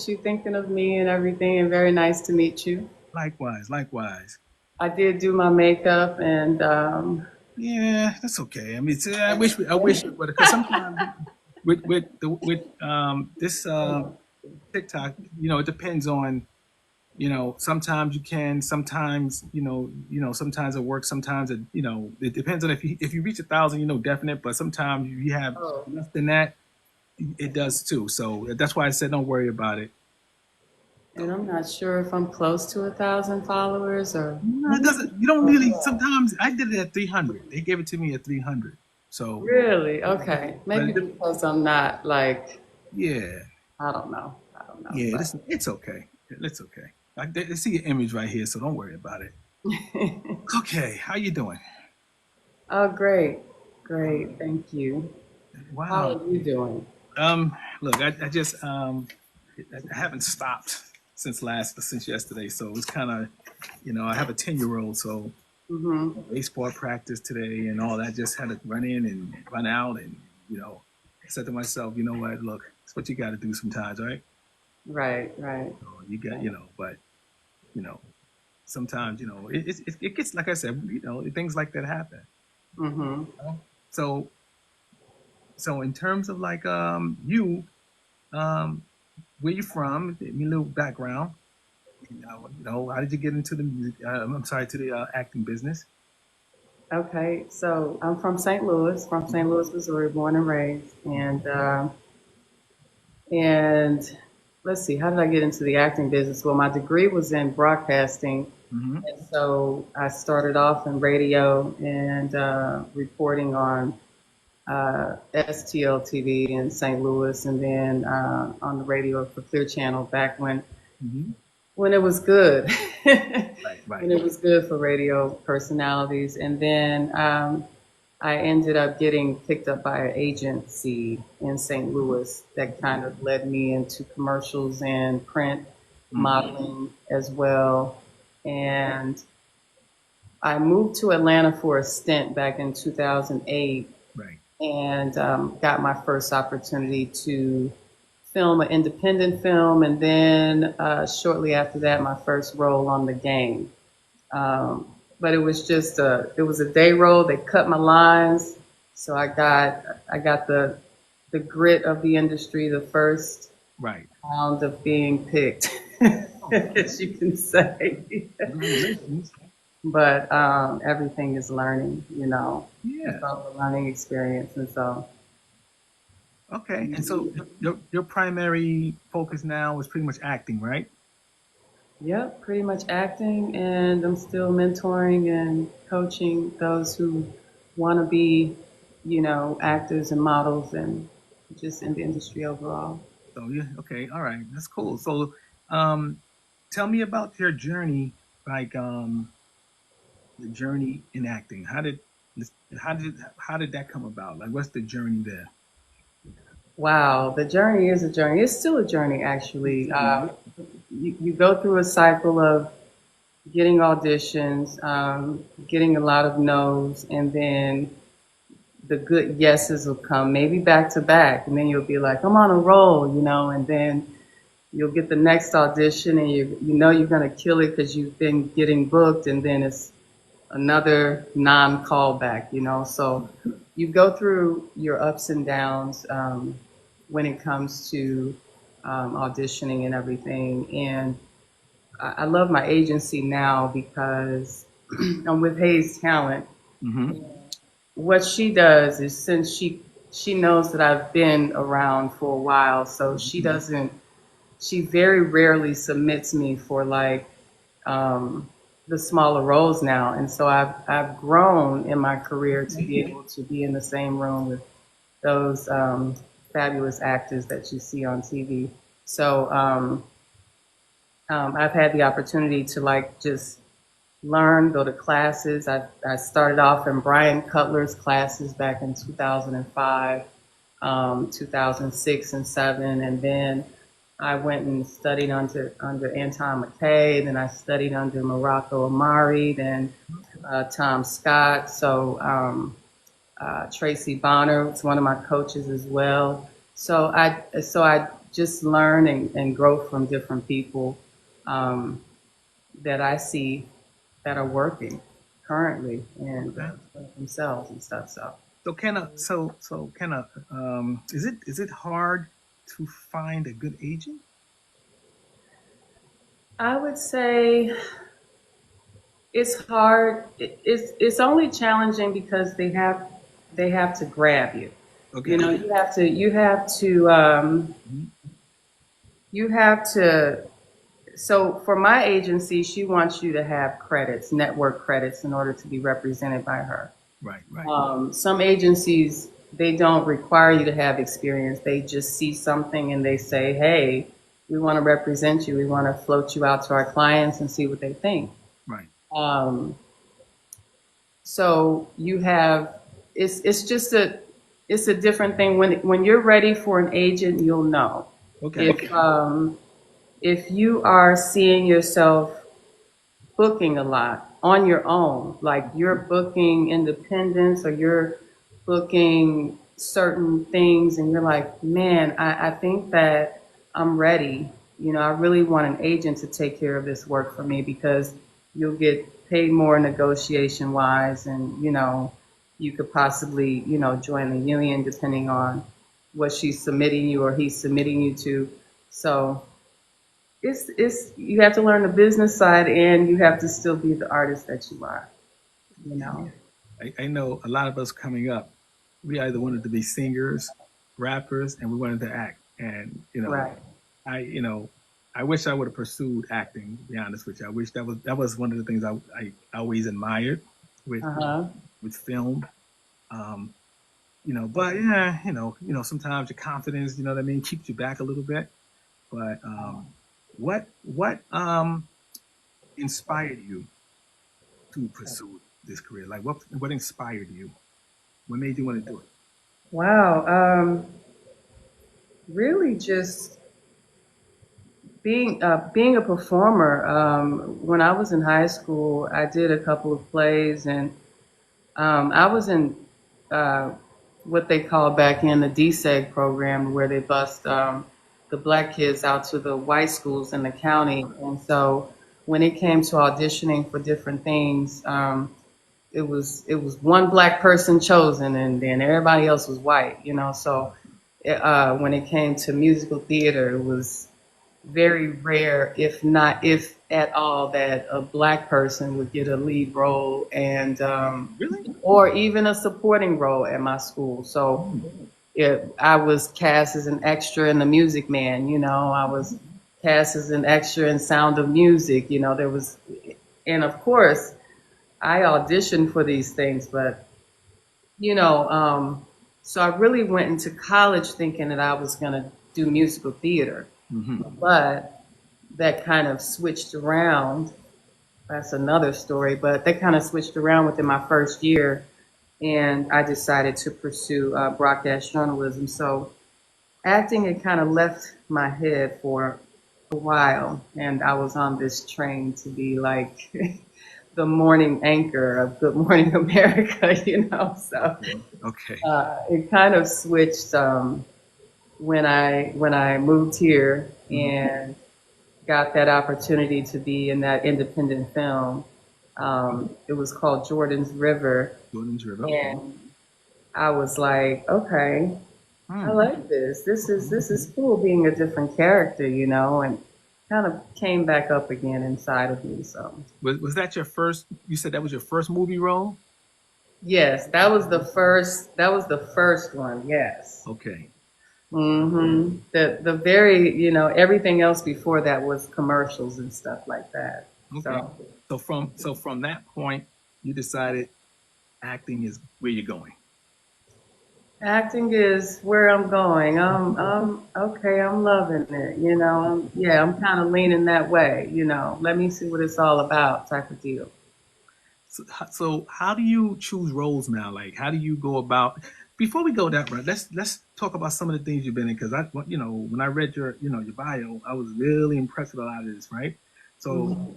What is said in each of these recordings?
you thinking of me and everything, and very nice to meet you. Likewise, likewise. I did do my makeup and Yeah, that's okay. I mean, I wish it would, because sometimes with this TikTok, it depends on, sometimes you can, sometimes, sometimes it works, sometimes it depends on if you reach 1,000, definite, but sometimes if you have oh, less than that, it does too. So that's why I said don't worry about it. and I'm not sure if I'm close to 1,000 followers or No, it doesn't. You don't really. Sometimes I did it at 300. They gave it to me at 300. So, really okay. but Maybe because I'm not like yeah, I don't know. I don't know, yeah, but it's okay. It's okay. They see your image right here, so don't worry about it. Okay, how you doing? oh, great, great. Thank you. How Wow. are you doing? Look, I just I haven't stopped since yesterday, so it's kind of, I have a 10-year-old, so Mm-hmm. baseball practice today and all that. Just had to run in and run out, and I said to myself, you know what? Look, it's what you got to do sometimes, right? Right, right. So you got, but you know, sometimes it gets, like I said, things like that happen. Mm-hmm. So in terms of like um where you from, give me a little background. How did you get into the music? I'm sorry, to the acting business. Okay, so I'm from St. Louis, Missouri, born and raised, and let's see, how did I get into the acting business? Well, my degree was in broadcasting, Mm-hmm. and so I started off in radio and reporting on STL TV in St. Louis, and then on the radio for Clear Channel back Mm-hmm. when it was good, Right, right. when it was good for radio personalities. And then I ended up getting picked up by an agency in St. Louis that kind of led me into commercials and print Mm-hmm. modeling as well. And I moved to Atlanta for a stint back in 2008 Right. and got my first opportunity to film an independent film, and then shortly after that, my first role on The Game. But it was a day role. They cut my lines, so I got the grit of the industry, the first Right. round of being picked, Oh, as you can say. congratulations. But everything is learning, you know. It's Yeah. all a learning experience, and so. Okay. And so your primary focus now is pretty much acting, right? Yep, pretty much acting, and I'm still mentoring and coaching those who want to be, you know, actors and models and just in the industry overall. So yeah, okay, all right, that's cool. So, um, tell me about your journey, like the journey in acting. How did that come about? Like, what's the journey there? Wow, the journey is a journey. It's still a journey, It's actually. still right. You go through a cycle of getting auditions, getting a lot of no's, and then the good yeses will come, maybe back to back, and then you'll be like, I'm on a roll, you know, and then you'll get the next audition and you know you're going to kill it because you've been getting booked, and then it's another non-callback, you know. So you go through your ups and downs when it comes to auditioning and everything. And I love my agency now because I'm with Hayes Talent. Mm-hmm. What she does is, since she knows that I've been around for a while, so she very rarely submits me for like um, the smaller roles now, and so I've grown in my career to be able to be in the same room with those fabulous actors that you see on TV. So I've had the opportunity to like just learn, go to classes. I started off in Brian Cutler's classes back in 2005, 2006 and 7, and then I went and studied under Anton McKay. Then I studied under Morocco Amari. Then Tom Scott. So Tracy Bonner was one of my coaches as well. So I just learn and grow from different people that I see that are working currently and Okay. themselves and stuff. So So is it hard to find a good agent? I would say it's hard. It's only challenging because they have to grab you. Okay. You know, you have to. So for my agency, she wants you to have credits, network credits, in order to be represented by her. Right. Right. Some agencies, they don't require you to have experience. They just see something and they say, hey, we want to represent you. We want to float you out to our clients and see what they think. Right. Um, so you have, it's just it's a different thing. When you're ready for an agent, you'll know. Okay. If you are seeing yourself booking a lot on your own, like you're booking independence or you're booking certain things and you're like, man, I think that I'm ready. You know, I really want an agent to take care of this work for me because you'll get paid more negotiation wise and, you could possibly, join the union depending on what she's submitting you or he's submitting you to. So it's you have to learn the business side and you have to still be the artist that you are, you know. I know a lot of us coming up, we either wanted to be singers, rappers, and we wanted to act. And Right. I wish I would have pursued acting. To be honest with you, I wish that was one of the things I always admired with Uh-huh. with film. Um, but yeah, sometimes your confidence, you know what I mean, keeps you back a little bit. But what inspired you to pursue this career? Like what inspired you? What made you want to do it? Wow. Really just being a performer. When I was in high school, I did a couple of plays and I was in uh, what they call back in the DSEG program, where they bust the black kids out to the white schools in the county. And so when it came to auditioning for different things, it was one black person chosen, and then everybody else was white. So when it came to musical theater, it was very rare, if at all, that a black person would get a lead role and Really? or even a supporting role at my school. So I was cast as an extra in The Music Man. I was cast as an extra in Sound of Music. There was, and of course, I auditioned for these things, but you know, so I really went into college thinking that I was going to do musical theater, Mm-hmm. but that kind of switched around. That's another story, but that kind of switched around within my first year, and I decided to pursue broadcast journalism. So acting had kind of left my head for a while, and I was on this train to be like the morning anchor of Good Morning America. So Okay. it kind of switched when I moved here Mm-hmm. and got that opportunity to be in that independent film. It was called Jordan's River, Jordan's River. Okay. and I was like, okay, I Hmm. like this. This is cool being a different character, and kind of came back up again inside of me. So Was that your first? You said that was your first movie role. yes, that was the first. That was the first one. Yes. Okay. The very, everything else before that was commercials and stuff like that. Okay. So So from that point, you decided acting is where you're going. acting is where I'm going. I'm okay. I'm loving it. Yeah, I'm kind of leaning that way. Let me see what it's all about, type of deal. So how do you choose roles now? Like, how do you go about? Before we go that route, let's talk about some of the things you've been in because when I read your bio, I was really impressed with a lot of this, right? So Mhm.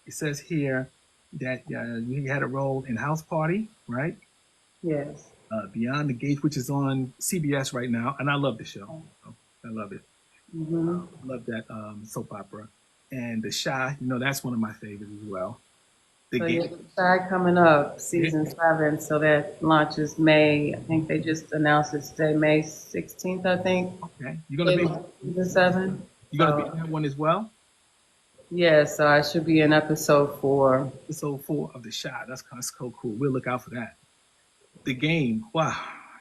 it says here that you had a role in House Party, right? Yes. Beyond the Gate, which is on CBS right now, and I love the show. So I love it. Hmm. Love that soap opera. And The Shy, that's one of my favorites as well. The So yeah, Game. the Shy coming up, Yeah. season 7. So that launches May. I think they just announced it today, May 16th. I think Okay. they launch season 7. You're gonna be in So that one as well. yeah, so I should be in episode 4. Episode 4 of The Shy. That's so cool. We'll look out for that. The Game. Wow,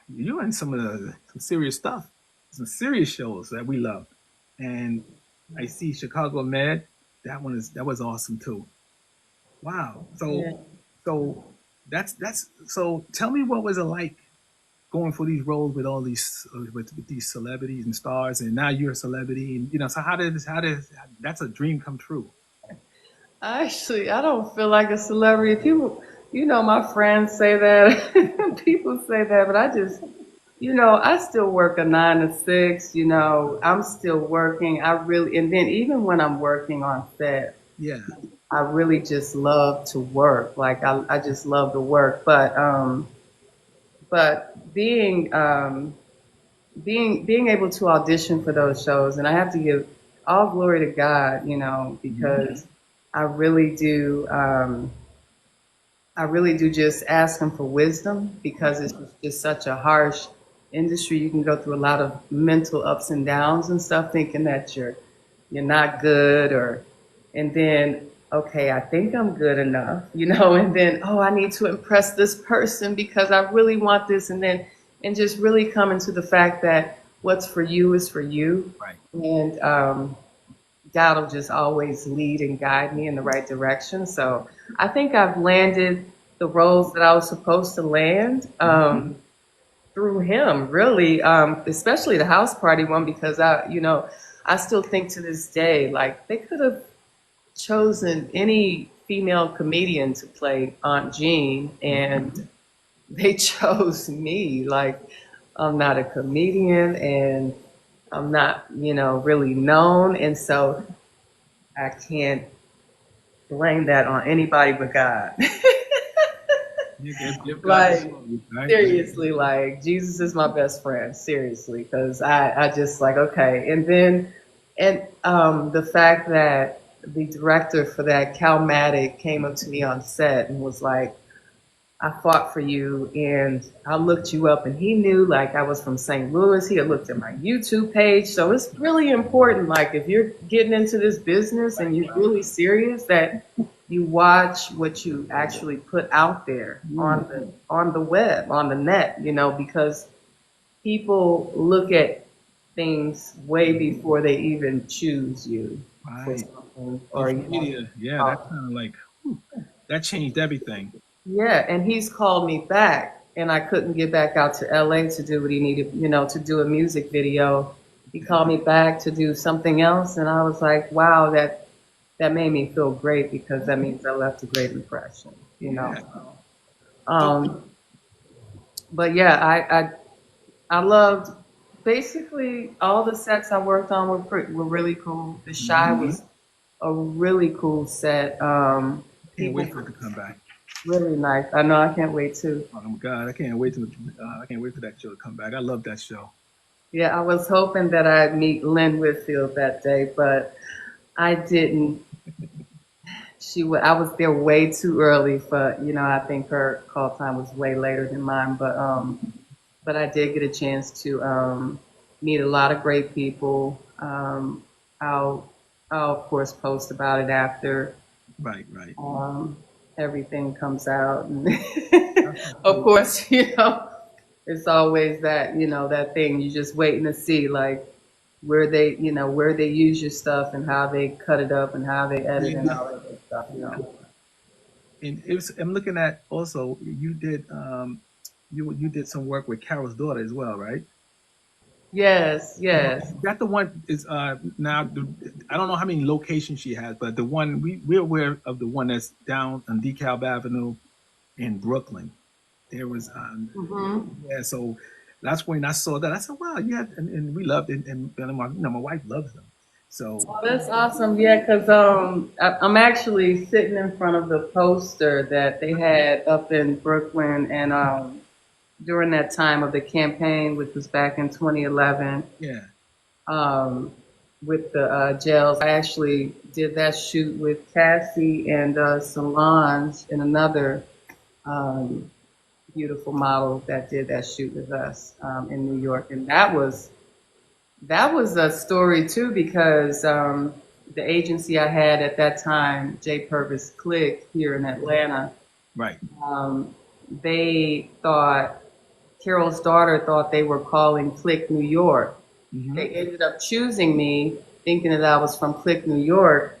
you're in some serious stuff, some serious shows that we love. And I see Chicago Med. That was awesome too. Wow. Yeah. So that's so. Tell me, what was it like going for these roles with all these with these celebrities and stars, and now you're a celebrity, and so how did that's a dream come true. Actually, I don't feel like a celebrity. People, my friends say that. People say that, but I just, I still work a 9 to 6. I'm still working. I really, and then even when I'm working on set, Yeah. I really just love to work. Like I just love to work. But being able to audition for those shows, and I have to give all glory to God, Mhm. because I really do. I really do just ask him for wisdom, because it's just such a harsh industry. You can go through a lot of mental ups and downs and stuff, thinking that you're not good, and then okay, I think I'm good enough, and then oh, I need to impress this person because I really want this, and just really coming to the fact that what's for you is for you, Right. and God will just always lead and guide me in the right direction. So I think I've landed the roles that I was supposed to land through him, really, especially the house party one, because I still think to this day, like they could have chosen any female comedian to play Aunt Jean, and they chose me. Like I'm not a comedian, and I'm not, really known, and so I can't blame that on anybody but God. You give God the Like glory, right? seriously, like Jesus is my best friend. Seriously, because I just like okay, and the fact that the director for that, Cal Maddock, came up to me on set and was like, I fought for you and I looked you up, and he knew like I was from St. Louis. He had looked at my YouTube page. So it's really important, like if you're getting into this business and you're really serious, that you watch what you actually put out there on the web, on the net, because people look at things way before they even choose you for Right. something, or Social media. Yeah, that's kind of like whew, that changed everything. yeah, and he's called me back, and I couldn't get back out to LA to do what he needed, to do a music video. He Yeah. called me back to do something else, and I was like, wow, that made me feel great, because that means I left a great impression, Yeah. So Um, but yeah, I loved basically all the sets I worked on were really cool. The Shy mhm. was a really cool set. Can't People wait for it were to come back. really nice. I know, I can't wait to. Oh my God, I can't wait for that show to come back. I love that show. Yeah, I was hoping that I'd meet Lynn Whitfield that day, but I didn't. I was there way too early for, I think her call time was way later than mine, but I did get a chance to meet a lot of great people. I'll, I'll of course post about it after Right, right. um, everything comes out, and That's so of cool. course, it's always that that thing you're just waiting to see, like where they use your stuff and how they cut it up and how they edit and Yeah. all that good stuff. And I'm looking at also you did you did some work with Carol's daughter as well, right? Yes, yes. That the one is now I don't know how many locations she has, but the one we're aware of the one that's down on DeKalb Avenue in Brooklyn. There was Hmm. yeah, so that's when I saw that. I said, wow, yeah, and we loved it, and my wife loves them. So Oh, that's awesome. Yeah, because I'm actually sitting in front of the poster that they had up in Brooklyn, and during that time of the campaign, which was back in 2011. yeah, with the gels. I actually did that shoot with Cassie and Solange and another um, beautiful model that did that shoot with us in New York, and that was a story too because the agency I had at that time, J Purvis Click here in Atlanta, Right. um, they thought Carol's daughter thought they were calling Click New York. Mm-hmm. They ended up choosing me, thinking that I was from Click New York,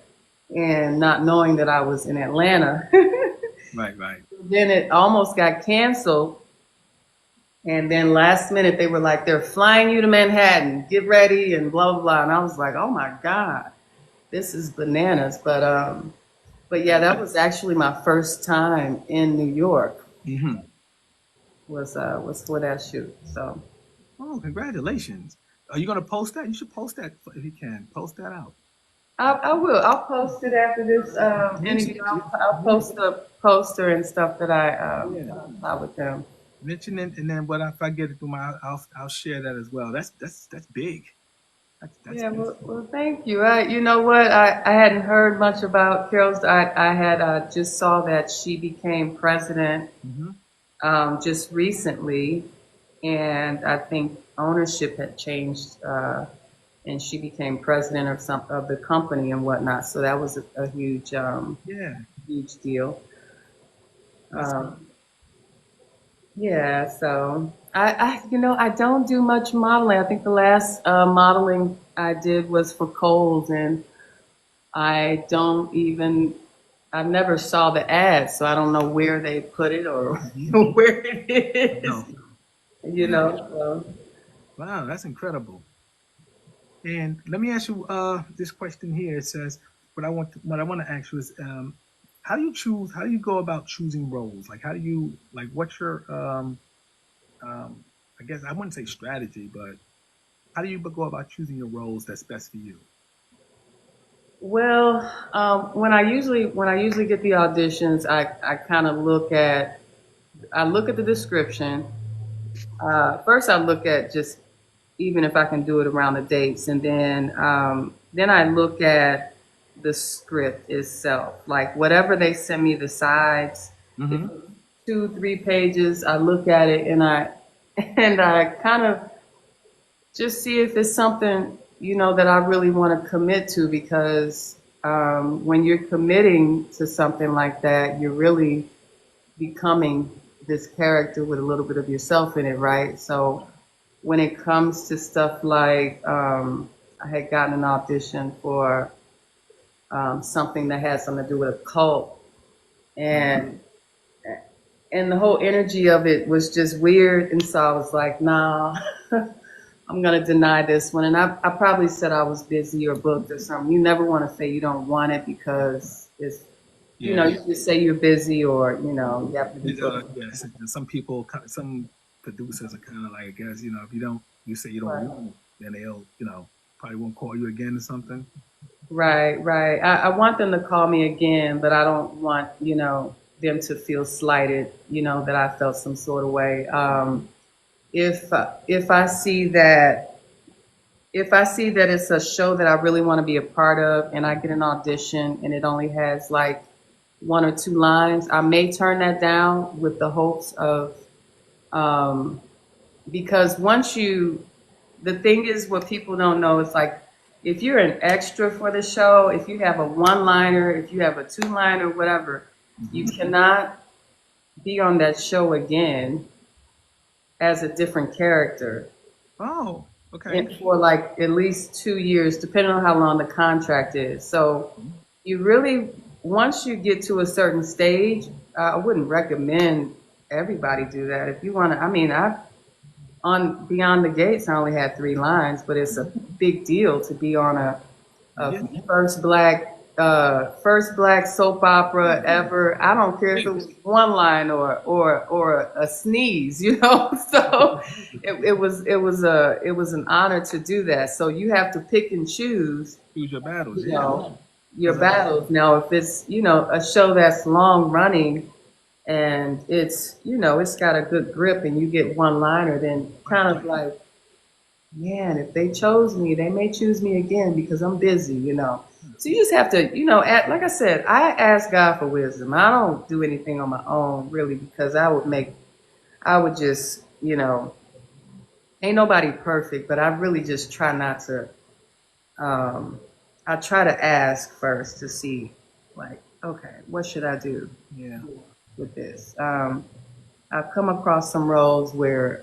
and not knowing that I was in Atlanta. Right. Right. Then it almost got canceled. And then last minute they were like, they're flying you to Manhattan, get ready and blah blah blah. And I was like, oh my God, this is bananas. But yeah, that was actually my first time in New York Mm-hmm. was for that shoot. So Oh, congratulations! Are you gonna post that? You should post that if you can. Post that out. I will. I'll post it after this Mention interview. it. I'll post the poster and stuff that Yeah. I shot with them. Mention it, and then what if I get it through my? I'll share that as well. That's big. That's Yeah, big. well, thank you. You know what? I hadn't heard much about Carol's. I had just saw that she became president Mm-hmm. just recently, and I think ownership had changed, and she became president of some of the company and whatnot. So that was a huge, Yeah. huge deal. That's good. Um, yeah. So I don't do much modeling. I think the last modeling I did was for Kohl's, and I don't even. I never saw the ad, so I don't know where they put it or where it is. No. You Yeah. know. So. Wow, that's incredible. And let me ask you this question here. It says, what I want to ask you is, how do you choose? How do you go about choosing roles? Like, how do you like? What's your I guess I wouldn't say strategy, but how do you go about choosing your roles that's best for you? Well, when I usually get the auditions, I kind of look at the description. First, I look at just even if I can do it around the dates, and then I look at the script itself, like whatever they send me the sides. If Mm-hmm. it's 2, 3 pages, I look at it and I and I kind of just see if it's something that I really want to commit to because when you're committing to something like that, you're really becoming this character with a little bit of yourself in it, right? So when it comes to stuff like I had gotten an audition for something that had something to do with a cult, and the whole energy of it was just weird, and so I was like, nah. I'm gonna deny this one. And I probably said I was busy or booked or something. You never want to say you don't want it because Yeah. you just say you're busy or, you have to be booked. Yes. Some people, some producers are kind of like, I guess, if you say you don't Right, want it, then they'll, probably won't call you again or something. right. Right. I want them to call me again, but I don't want, them to feel slighted, that I felt some sort of way. If I see that it's a show that I really want to be a part of and I get an audition and it only has like 1 or 2 lines, I may turn that down with the hopes of, um, because the thing is what people don't know is like, if you're an extra for the show, if you have a one-liner, if you have a two-liner, whatever, you Mm-hmm. cannot be on that show again as a different character Oh, okay. and for like at least 2 years, depending on how long the contract is. So you really, once you get to a certain stage, I wouldn't recommend everybody do that. If you want to, I mean, on Beyond the Gates, I only had 3 lines, but it's a big deal to be on a Yeah. first black soap opera ever. I don't care if it was one line or a sneeze, So it was an honor to do that. So you have to pick and choose, Choose your battles. you Yeah. know, your 'Cause battles. Now, if it's a show that's long running and it's got a good grip and you get one liner, then kind of like man, if they chose me, they may choose me again because I'm busy, you know. So you just have to, you know, like I said, I ask God for wisdom. I don't do anything on my own, really, because I would just, you know, ain't nobody perfect, but I really just try not to, um, I try to ask first to see, like, okay, what should I do Yeah. with this? I've come across some roles where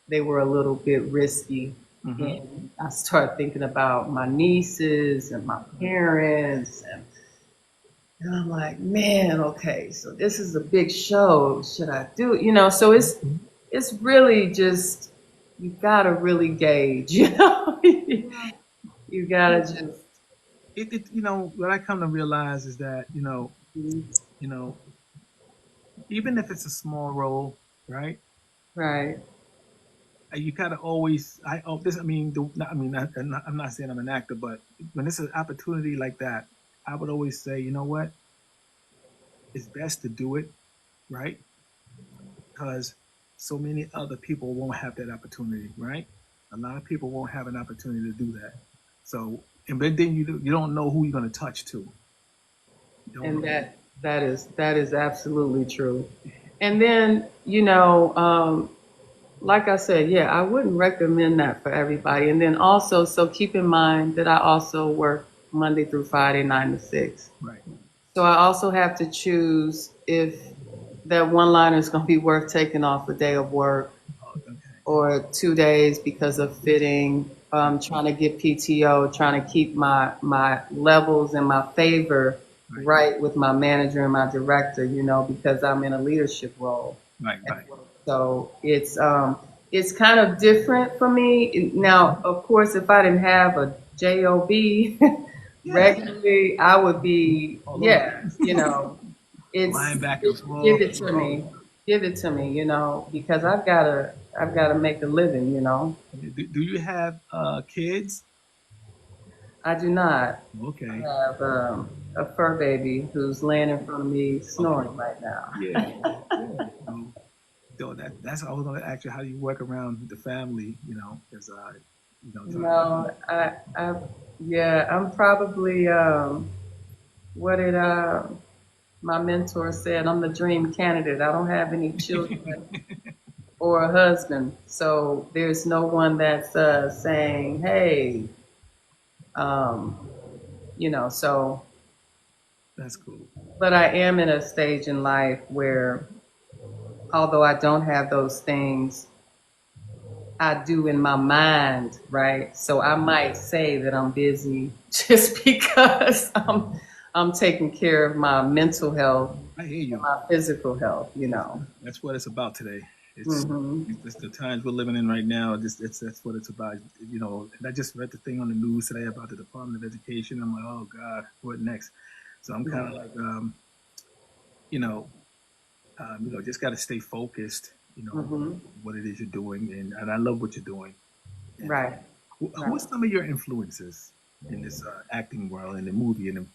they were a little bit risky. Mm-hmm. And I started thinking about my nieces and my parents, and I'm like, man, okay, so this is a big show. Should I do it? You know, so it's really just you gotta really gauge, you know. Well, You gotta just you know, what I come to realize is that, you know, even if it's a small role, right? right. You gotta always. I mean, I'm not saying I'm an actor, but when it's an opportunity like that, I would always say, you know what, it's best to do it, right? Because so many other people won't have that opportunity, right? A lot of people won't have an opportunity to do that. So, and but then you don't know who you're gonna touch to. You don't And know. that is absolutely true. And then, you know, like I said, yeah, I wouldn't recommend that for everybody. And then also, so keep in mind that I also work Monday through Friday, 9 to 6. Right. So I also have to choose if that one liner is going to be worth taking off a day of work Oh, okay. or 2 days because of fitting, trying to get PTO, trying to keep my levels and my favor Right. right with my manager and my director, you know, because I'm in a leadership role Right. at Right. work. So it's kind of different for me. Now, of course, if I didn't have a job Yeah. regularly, I would be, All over. yeah, you know, Linebackers. give All, it to all. me, give it to me, you know, because I've gotta make a living, you know. Do you have kids? I do not. I Okay. have a fur baby who's laying in front of me Okay. snoring right now. Yeah. Yeah. So that's I was going to ask you how do you work around the family, you know, because trying to. No, yeah, I'm probably what did my mentor said. I'm the dream candidate. I don't have any children or a husband, so there's no one that's saying, "Hey," um, you know. So, That's cool. but I am in a stage in life where, although I don't have those things, I do in my mind, right? So I might say that I'm busy just because I'm taking care of my mental health I hear and you. my physical health, you know. That's what it's about today. It's Hmm. it's the times we're living in right now. It's that's what it's about. You know, and I just read the thing on the news today about the Department of Education. I'm like, oh God, what next? So I'm kind of Right. like, you know, just got to stay focused. You know, Hmm. what it is you're doing, and I love what you're doing. And Right. who are Right. some of your influences in this acting world, in the movie, in the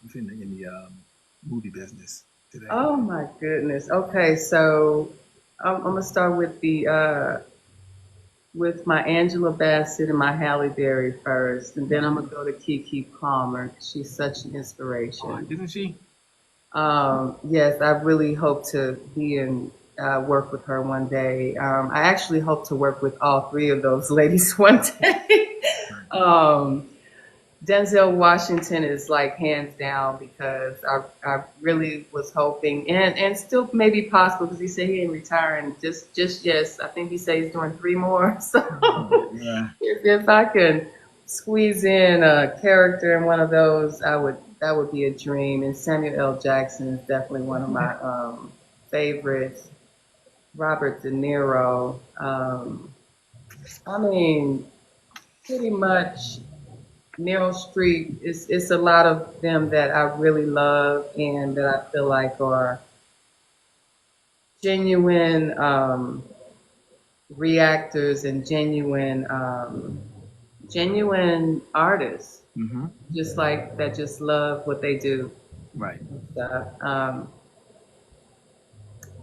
movie business today? Oh my goodness. Okay, so I'm gonna start with my Angela Bassett and my Halle Berry first, and then I'm gonna go to Kiki Palmer. She's such an Oh, inspiration. isn't she? Yes, I really hope to be in work with her one day. I actually hope to work with all three of those ladies one day. Right. um, Denzel Washington is like hands down because I really was hoping and still maybe possible because he said he ain't retiring just yes. I think he said he's doing three more. So Yeah. if I could squeeze in a character in one of those, that would be a dream. And Samuel L. Jackson is definitely one of my favorites. Robert De Niro. I mean, pretty much Meryl Streep. It's a lot of them that I really love and that I feel like are genuine reactors and genuine artists, Mm-hmm. just like that, just love what they do. Right. Stuff.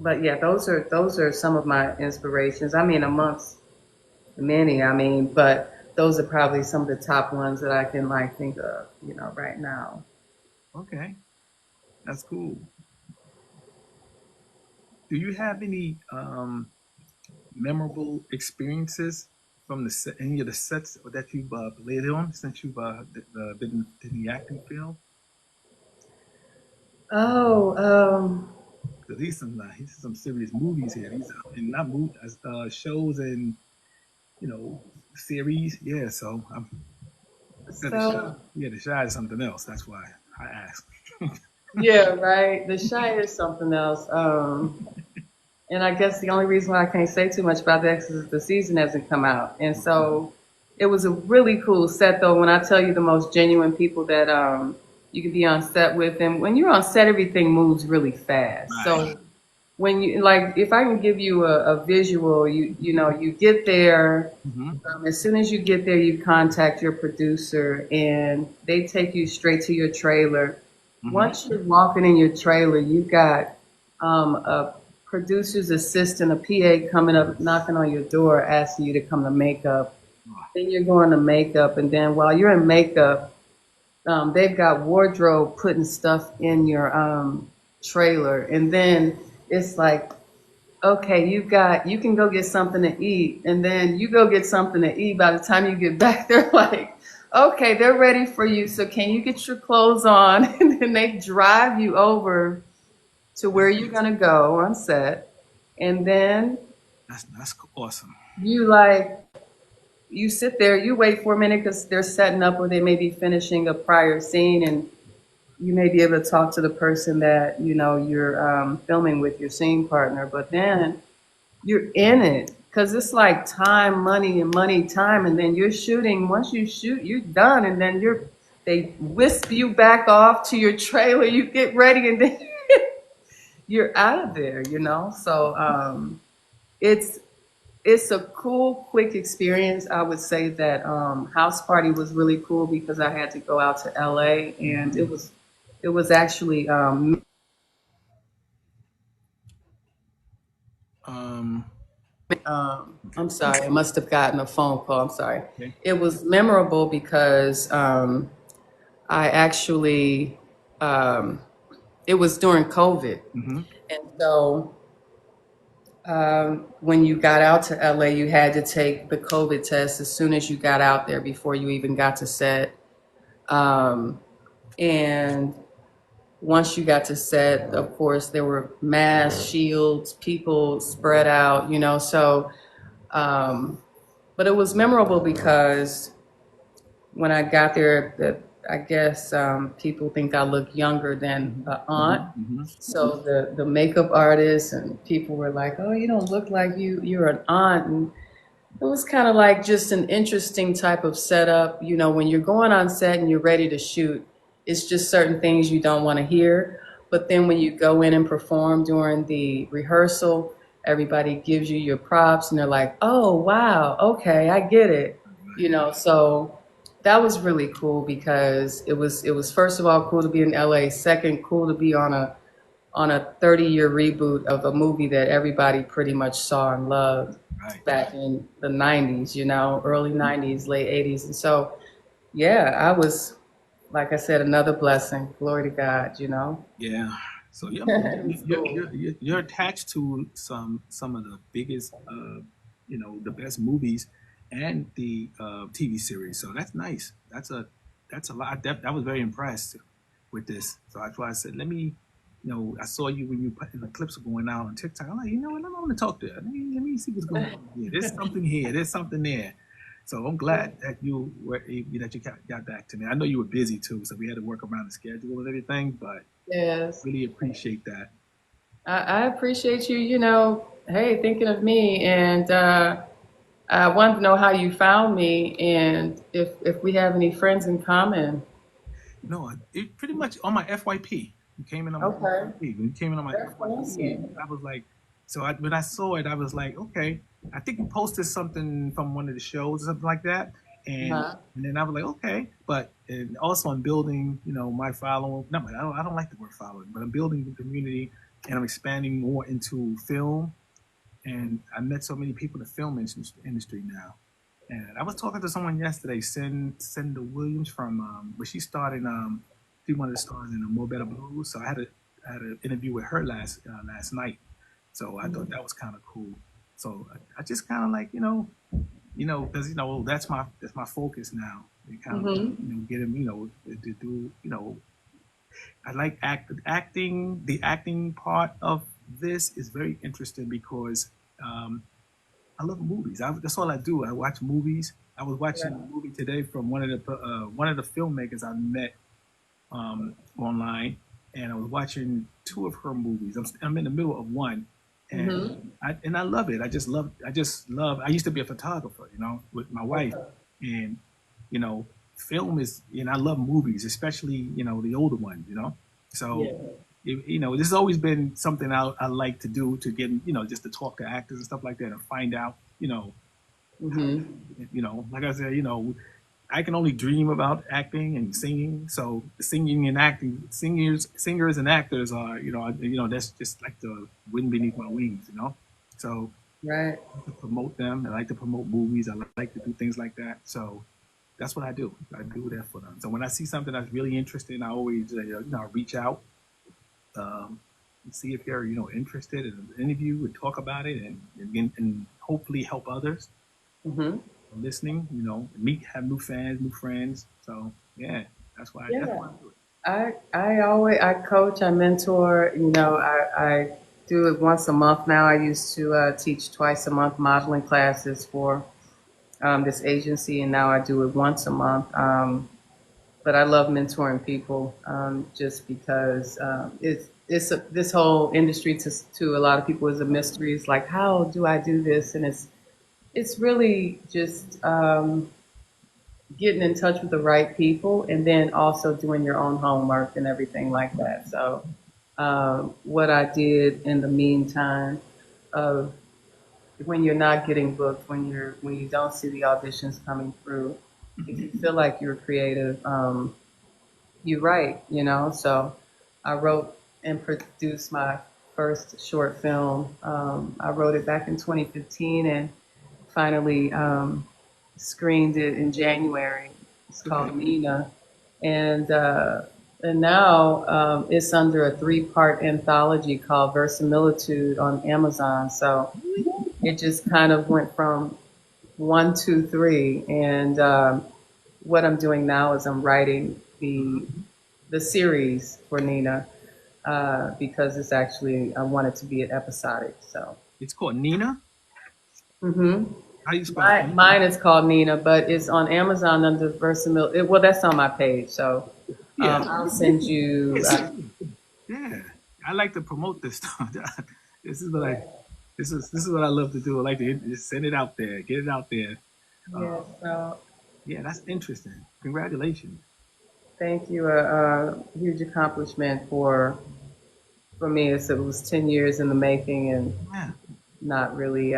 But yeah, those are some of my inspirations. I mean, amongst many. I mean, but those are probably some of the top ones that I can like think of, right now. Okay, that's cool. Do you have any memorable experiences from any of the sets that you've played on since you've been in the acting field? Oh, Because these are some serious movies here. These are and not movies, shows and series. Yeah, so because the so shy, yeah, the shy is something else. That's why I asked. yeah, right. The Shy is something else. And I guess the only reason why I can't say too much about that is the season hasn't come out. And so it was a really cool set, though. When I tell you the most genuine people that you can be on set with, and when you're on set, everything moves really fast. Right. So when you like, if I can give you a visual, you get there. Mm-hmm. As soon as you get there, you contact your producer, and they take you straight to your trailer. Mm-hmm. Once you're walking in your trailer, you got a producer's assistant, a PA coming up, knocking on your door, asking you to come to makeup. Then you're going to makeup, and then while you're in makeup, they've got wardrobe putting stuff in your trailer, and then it's like, okay, you can go get something to eat, and then you go get something to eat. By the time you get back, they're like, okay, they're ready for you. So can you get your clothes on? And then they drive you over to where you're gonna go on set, and then That's awesome. you like you sit there, you wait for a minute because they're setting up, or they may be finishing a prior scene, and you may be able to talk to the person that you're filming with, your scene partner. But then you're in it because it's like time, money, and money, time, and then you're shooting. Once you shoot, you're done, and then they whisk you back off to your trailer. You get ready, and then you're out of there. So it's it's a cool, quick experience. I would say that House Party was really cool because I had to go out to LA, and Mm-hmm. it was actually Um. I'm sorry, I must have gotten a phone call. I'm sorry. Okay. It was memorable because I actually um, it was during COVID, Mm-hmm. and so when you got out to LA, you had to take the COVID test as soon as you got out there before you even got to set. Um, and once you got to set, of course, there were masks, shields, people spread out. So, but it was memorable because when I got there, I guess people think I look younger than Mm-hmm. an aunt. Mm-hmm. So the makeup artists and people were like, "Oh, you don't look like you're an aunt." And it was kind of like just an interesting type of setup. When you're going on set and you're ready to shoot, it's just certain things you don't want to hear. But then when you go in and perform during the rehearsal, everybody gives you your props and they're like, "Oh, wow, okay, I get it." So that was really cool because it was first of all cool to be in LA, second cool to be on a 30-year reboot of a movie that everybody pretty much saw and loved Right. back in the 90s, early 90s, late 80s. And so, yeah, I was, like I said, another blessing. Glory to God. Yeah. So It was cool. you're attached to some of the biggest the best movies and the TV series. So that's nice. That's a lot. I was very impressed with this. So that's why I said let me. I saw you when you put in the clips going out on TikTok. I'm like, you know what? I'm going to talk to her. Let me see what's going on here. There's something here. There's something there. So I'm glad that you got back to me. I know you were busy too, so we had to work around the schedule and everything. But Yes. really appreciate that. I appreciate you, hey, thinking of me. And I wanted to know how you found me and if we have any friends in common. No, it pretty much on my FYP. You came in on my Okay. FYP. When you came in on my That's FYP, awesome. I was like, when I saw it, I was like, okay. I think you posted something from one of the shows or something like that, and Uh-huh. and then I was like, okay. But and also I'm building, my following. No, I don't like the word following, but I'm building the community and I'm expanding more into film and I met so many people in the film industry now. And I was talking to someone yesterday, Cinda Williams from, where she started. She one of the stars in the More Better Blues. So I had an interview with her last night. So I thought that was kind of cool. So I just kind of like because that's my focus now. And kind of getting to do I like acting. The acting part of this is very interesting because um, I love movies. That's all I do. I watch movies. I was watching a movie today from one of the filmmakers I met online, and I was watching two of her movies. I'm in the middle of one, and I love it. I just love. I used to be a photographer, with my wife, and you know, film is. I love movies, especially the older ones. So this has always been something I like to do to get just to talk to actors and stuff like that and find out like I said I can only dream about acting and singing. So singing and acting, singers and actors are, that's just like the wind beneath my wings. So Right. I like to promote them. I like to promote movies. I like to do things like that. So that's what I do. I do that for them. So when I see something that's really interesting, I always, reach out, and see if they're, interested in an interview and talk about it and hopefully help others hmm listening, have new fans, new friends. So yeah, that's Yeah. why I do it. I coach, I mentor. I do it once a month now. I used to teach twice a month modeling classes for this agency, and now I do it once a month. But I love mentoring people just because this whole industry to a lot of people is a mystery. It's like, how do I do this? And it's really just getting in touch with the right people, and then also doing your own homework and everything like that. So what I did in the meantime of when you're not getting booked, when you don't see the auditions coming through, if you feel like you're creative, you write, So I wrote and produced my first short film. I wrote it back in 2015 and finally screened it in January. It's Okay. called Nina, and uh, and now it's under a three-part anthology called Verisimilitude on Amazon. So it just kind of went from one, two, three, and what I'm doing now is I'm writing the series for Nina because it's actually I want it to be an episodic. So. It's called Nina. hmm How do you spell it? Mine is called Nina, but it's on Amazon under Versamil. Well, that's on my page, so Yeah. I'll send you. Yeah. I like to promote this stuff. this is what I this is what I love to do. I like to just send it out there, get it out there. Yeah, Uh, so yeah, that's interesting. Congratulations. thank you. A huge accomplishment for me. It was 10 years in the making, and Yeah, not really.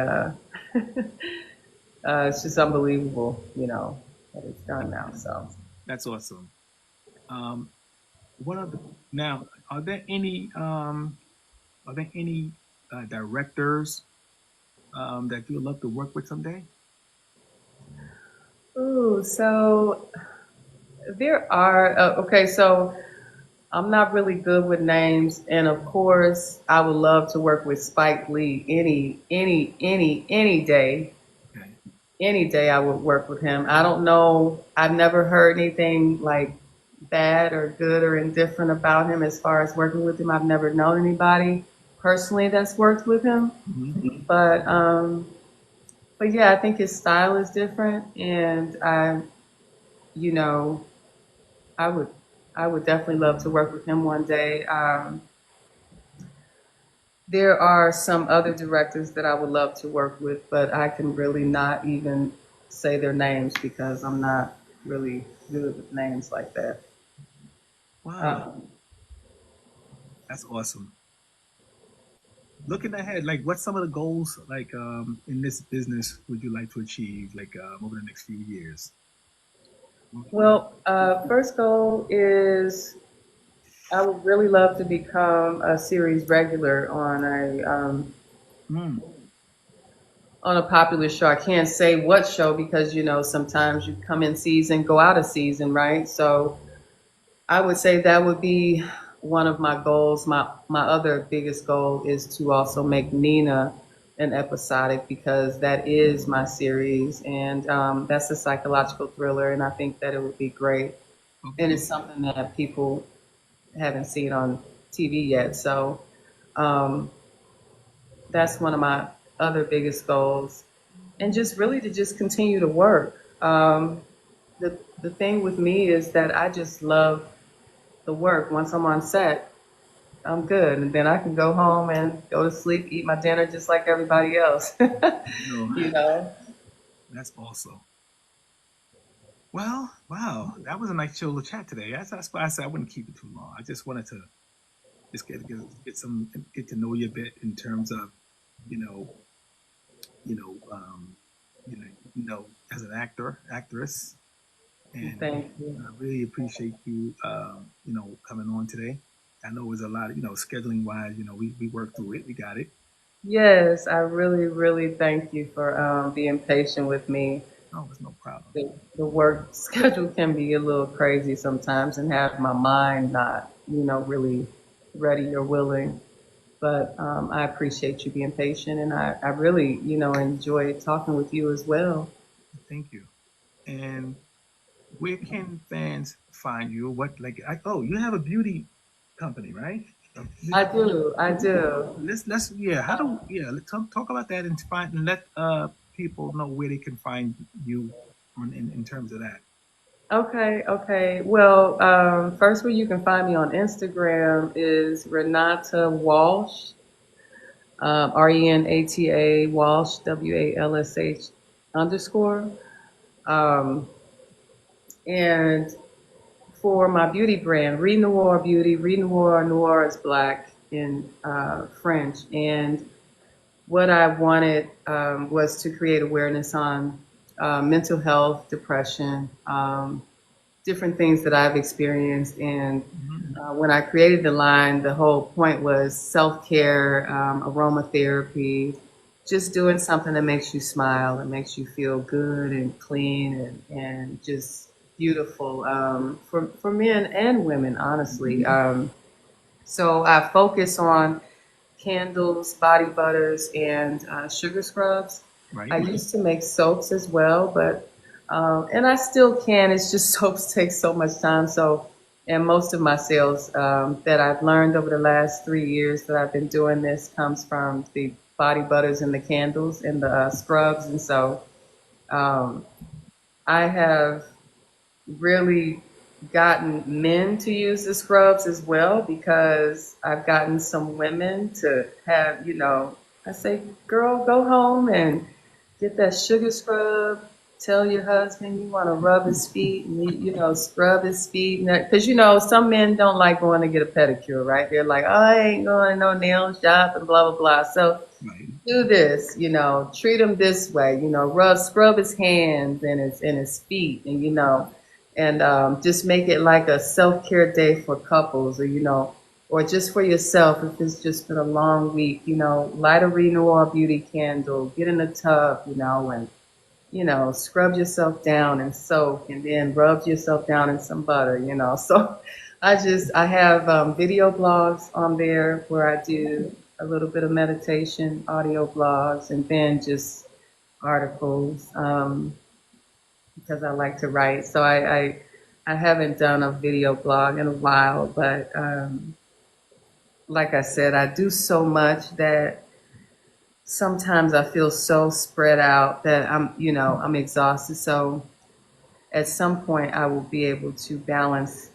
It's just unbelievable, that it's done now. So. that's awesome. Um, what are the now? Are there any directors that you would love to work with someday? Ooh, so there are. Okay, so I'm not really good with names, and of course, I would love to work with Spike Lee Okay. any day. I would work with him. I don't know. I've never heard anything like bad or good or indifferent about him as far as working with him. I've never known anybody personally that's worked with him, Mhm. but but yeah, I think his style is different, and you know, I would I would definitely love to work with him one day. There are some other directors that I would love to work with, but I can really not even say their names because I'm not really good with names like that. Wow, Um, that's awesome. Looking ahead, like what's some of the goals like in this business would you like to achieve like over the next few years? well, first goal is I would really love to become a series regular on a Mm. on a popular show. I can't say what show because sometimes you come in season, go out of season, right? So I would say that would be one of my goals. My other biggest goal is to also make Nina an episodic because that is my series, and that's a psychological thriller, and I think that it would be great. And Okay. it's something that people haven't seen on TV yet. So um, that's one of my other biggest goals, and just really to just continue to work. The thing with me is that I just love the work. Once I'm on set, I'm good, and then I can go home and go to sleep, eat my dinner just like everybody else. No, you know. that's also. Well, wow, that was a nice chill to chat today. That's why I said I wouldn't keep it too long. I just wanted to just get to know you a bit in terms of you know you know um, as an actress, and Thank you. I really appreciate you coming on today. I know it was a lot of scheduling wise. We worked through it. We got it. Yes, I really, really thank you for being patient with me. No, it's no problem. The work schedule can be a little crazy sometimes and have my mind not, really ready or willing. But I appreciate you being patient, and I really, enjoy talking with you as well. Thank you. And where can fans find you? Oh, you have a beauty company, right? I do, I do. Let's yeah. How do let's talk about that and find and let people know where they can find you in terms of that. Okay, okay. Well, first where you can find me on Instagram is Renata Walsh, Renata Walsh, WALSH underscore. Um, and for my beauty brand, Renoir Beauty, Renoir, Noir is black in French. And what I wanted was to create awareness on mental health, depression, different things that I've experienced. And Mm-hmm. when I created the line, the whole point was self care, aromatherapy, just doing something that makes you smile and makes you feel good and clean and just beautiful for men and women, honestly. So I focus on candles, body butters, and sugar scrubs. I Right. used to make soaps as well, but and I still can. It's just soaps take so much time. So, and most of my sales that I've learned over the last 3 years that I've been doing this comes from the body butters and the candles and the scrubs. And so um, I have really gotten men to use the scrubs as well because I've gotten some women to have, I say, girl, go home and get that sugar scrub. Tell your husband you want to rub his feet and, scrub his feet. Because, some men don't like going to get a pedicure, right? They're like, oh, I ain't going to no nail shop and blah, blah, blah. So Right. do this, treat him this way, scrub his hands and his feet, and and just make it like a self care day for couples, or or just for yourself if it's just been a long week. Light a Renoir beauty candle, get in the tub, and scrub yourself down and soak, and then rub yourself down in some butter, So I have video blogs on there where I do a little bit of meditation, audio blogs, and then just articles because I like to write. So I haven't done a video blog in a while, but like I said, I do so much that sometimes I feel so spread out that I'm exhausted. So at some point I will be able to balance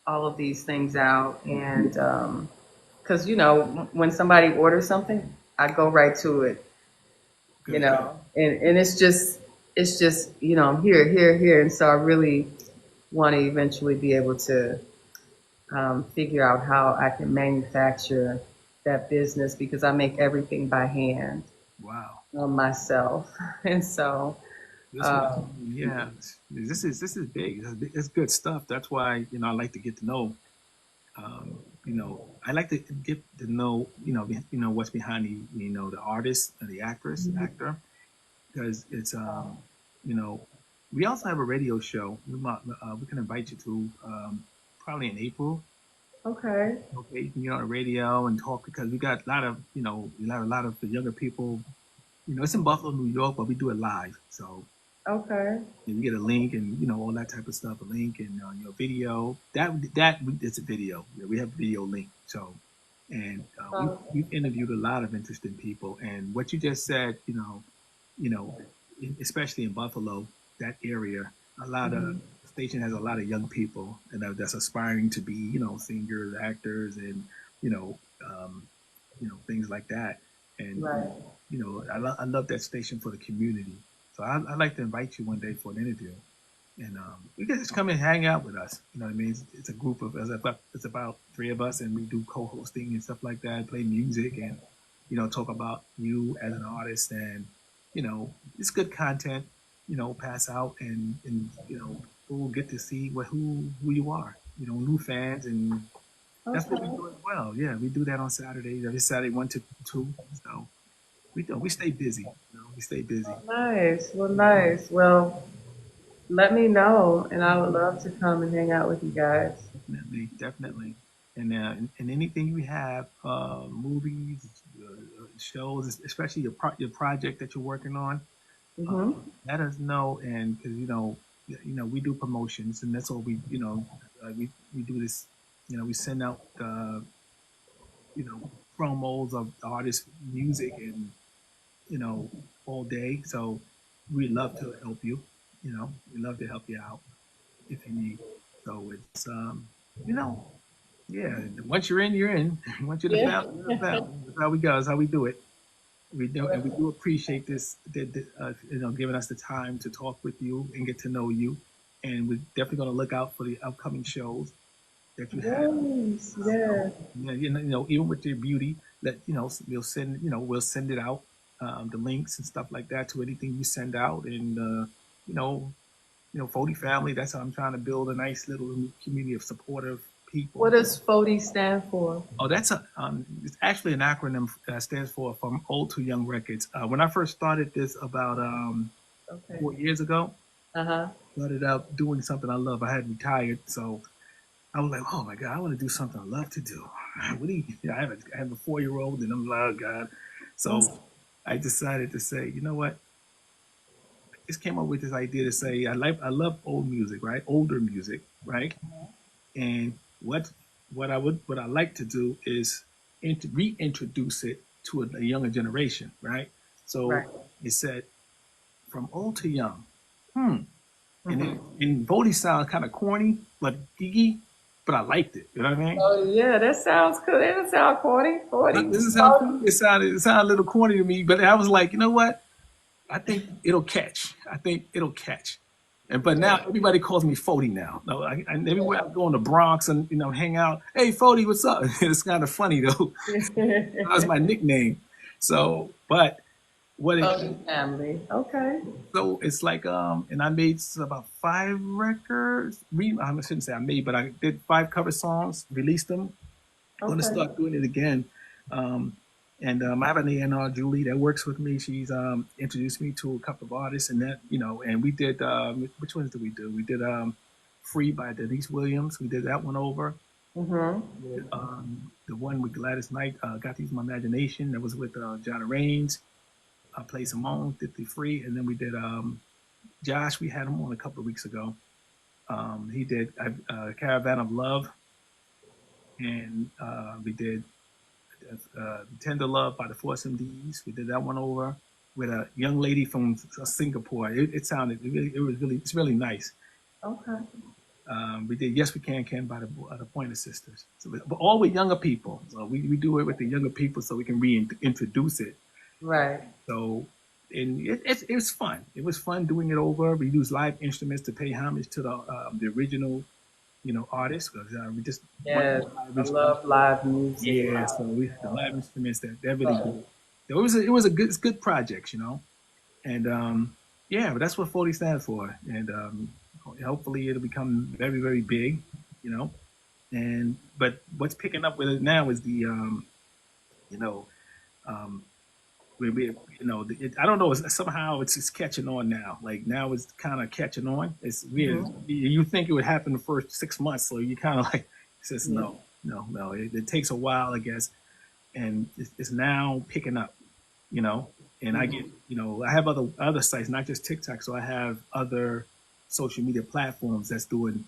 all of these things out. And because, when somebody orders something, I go right to it, Good. and it's just, I'm here, here, here. And so I really want to eventually be able to figure out how I can manufacture that business because I make everything by hand Wow. myself. And so, This was um, yeah. This is big. It's good stuff. That's why I like to get to know. you know, I like to get to know, what's behind the artist and the actress, Mhm. actor, because it's, you know, we also have a radio show. We can invite you to probably in April. Okay. Okay, you can get on the radio and talk because we got a lot of, a lot of the younger people. It's in Buffalo, New York, but we do it live. So Okay. you get a link and all that type of stuff, a link and your video. It's a video. Yeah, we have video link. So, and we've interviewed a lot of interesting people. And what you just said, you know, especially in Buffalo, that area, a lot of Mhm. station has a lot of young people and that's aspiring to be, singers, actors, and you know, um, things like that. And Right. I love that station for the community. So I'd like to invite you one day for an interview, and you can just come and hang out with us. You know what I mean? It's a group of it's about three of us, and we do co-hosting and stuff like that, play music, and talk about you as an artist, and it's good content. Pass out, and people will get to see who you are. New fans, and that's what we Okay. do as well. Yeah, we do that on Saturdays, every Saturday 1 to 2. So we stay busy. We stay busy. Nice. Well, nice. Well, let me know, and I would love to come and hang out with you guys. Definitely, definitely. And anything you have, movies, shows, especially your project that you're working on, Mhm. let us know. And because we do promotions, and that's all we do this. We send out you know promos of the artist music and you know all day. So we love to help you. We love to help you out if you need. So it's you know yeah. Once you're in, you're in. Once you're the Yeah. family, you're the family. That's how we go. That's how we do it. We do, and we do appreciate this. Giving us the time to talk with you and get to know you. And we're definitely going to look out for the upcoming shows that you have. Yes. So, Yes. yeah, even with your beauty, that we'll send it out, the links and stuff like that to anything you send out, and you know, FOTY family. That's how I'm trying to build a nice little community of supportive What people. does FOTY stand for? Oh, it's actually an acronym that stands for From Old to Young Records. When I first started this about Okay. 4 years ago, Uh huh. started out doing something I love. I had retired, so I was like, oh my God, I want to do something I love to do. What do you, I have a 4 year old, and I'm like, oh God. So I decided to say, you know what? I just came up with this idea to say, I love old music, right? Older music, right? And what I like to do is reintroduce it to a younger generation, right? So Right. it said from old to young. Hmm. And Mhm. Vody sound kind of corny, but geeky, but I liked it. You know what I mean? Oh yeah, that sounds good. That doesn't sound corny. But 40. this is how corny it sounded a little corny to me, but I was like, you know what? I think it'll catch. I think it'll catch. But now everybody calls me Fody now. No, everywhere I go in the Bronx and hang out. Hey, Fody, what's up? It's kind of funny though. That's my nickname. So, but what it FOTY family. Okay. so it's like and I made about 5 records. I shouldn't say I made, but I did 5 cover songs, released them. I'm gonna Okay. start doing it again. Um, and I have an A&R, Julie, that works with me. She's introduced me to a couple of artists, and and we did which ones did we do? We did "Free" by Denise Williams. We did that one over. Mhm. The one with Gladys Knight, "Got These in My Imagination." That was with John Raines. I played Simone, did the "Free," and then we did Josh. We had him on a couple of weeks ago. He did "Caravan of Love," and we did Tender Love by the Force MDs. We did that one over with a young lady from Singapore. It sounded, it's really nice. Okay. We did Yes We Can by the Pointer Sisters. So, but all with younger people. So we do it with the younger people so we can reintroduce it. Right. So, and it was fun. It was fun doing it over. We used live instruments to pay homage to the original, artists because we just want Yes. live I instruments. love live music. Yeah, so the live instruments that really good. It was a good project, and yeah, but that's what 40 stands for, and hopefully it'll become very very big, you know. And but what's picking up with it now is the you know um, we I don't know. Somehow it's just catching on now. Like now it's kind of catching on. It's weird. Mhm. You think it would happen the first 6 months, so you kind of like it says Yeah. no. It takes a while, I guess, and it's now picking up. You know, and I get Mhm. I have other sites, not just TikTok. So I have other social media platforms that's doing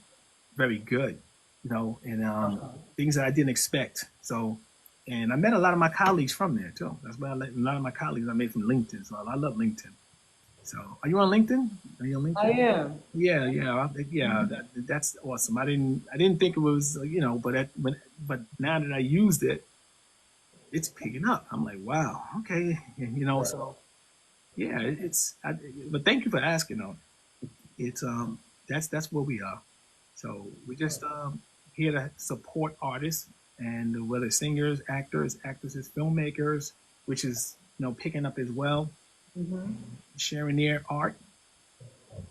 very good. And Uh-huh. things that I didn't expect. So, and I met a lot of my colleagues from there too. That's why a lot of my colleagues I made from LinkedIn. So I love LinkedIn. So, are you on LinkedIn? Are you on I LinkedIn? am. Yeah. That's awesome. I didn't think it was, but now that I used it, it's picking up. I'm like, wow, okay, Right. so yeah, but thank you for asking though. It's that's where we are. So we just here to support artists and whether singers, actors, actresses, filmmakers, which is picking up as well, Mhm. sharing their art,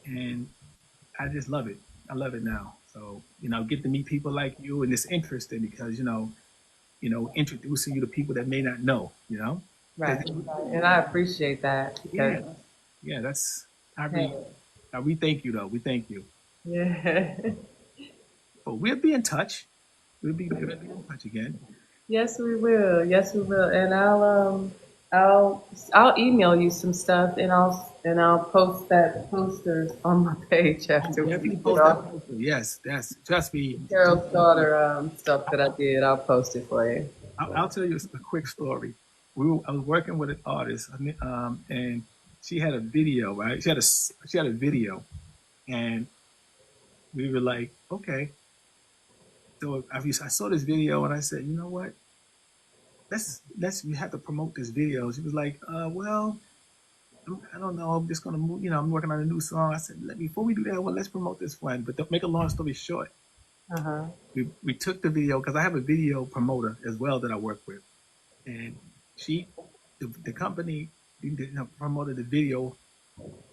and I just love it. I love it now. So get to meet people like you, and it's interesting because introducing you to people that may not know, because Right. Right. And I appreciate that because yeah, yeah, that's I re hey, we thank you though. We thank you. yeah. But we'll be in touch. We'll be in touch again. Yes, we will. Yes, we will. And I'll I'll email you some stuff and I'll post that posters on my page Oh, after we definitely get post that off. poster. Yes, that's trust me. Carol's daughter stuff that I did. I'll post it for you. I'll tell you a quick story. I was working with an artist, and she had a video, right? She had a video, and we were like, okay. So I saw this video, and I said, you know what? Let's we have to promote this video. She was like, well, I don't know. I'm just gonna move. I'm working on a new song. I said, before we do that, well, let's promote this one. But to make a long story short, Uh huh. we took the video because I have a video promoter as well that I work with, and she, the company promoted the video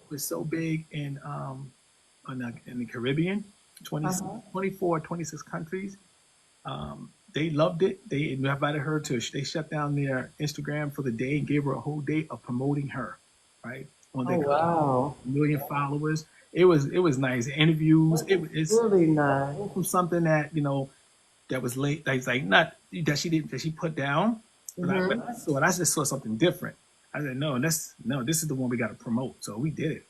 was so big in the Caribbean, Uh 20, huh. 24, 26 countries. They loved it. They invited her to. They shut down their Instagram for the day and gave her a whole day of promoting her, right? On Oh their wow. million followers. It was nice interviews. It's Really nice. from something that that was late. Like not that she put down, but Mhm. I just saw something different. I said no, this is the one we got to promote. So we did it,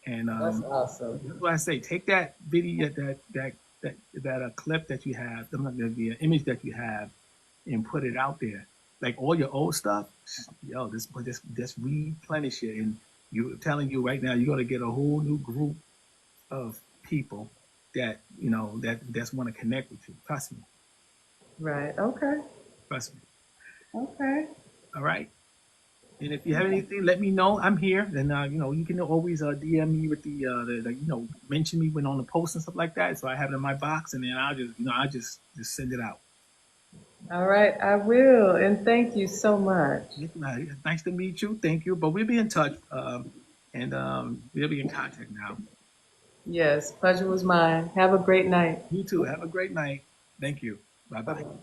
and That's awesome. that's why I say take that video, that clip that you have, the image that you have, and put it out there. Like all your old stuff, yo, just replenish it, and you telling you right now, you're gonna get a whole new group of people that that's want to connect with you. Trust me, Right. Okay. trust me. Okay. All right. And if you have anything, let me know. I'm here. And you can always DM me with mention me when on the post and stuff like that. So I have it in my box, and then I just send it out. All right. I will. And thank you so much. Nice to meet you. Thank you. But we'll be in touch, and we'll be in contact now. Yes. Pleasure was mine. Have a great night. You too. Have a great night. Thank you. Bye Bye bye. bye.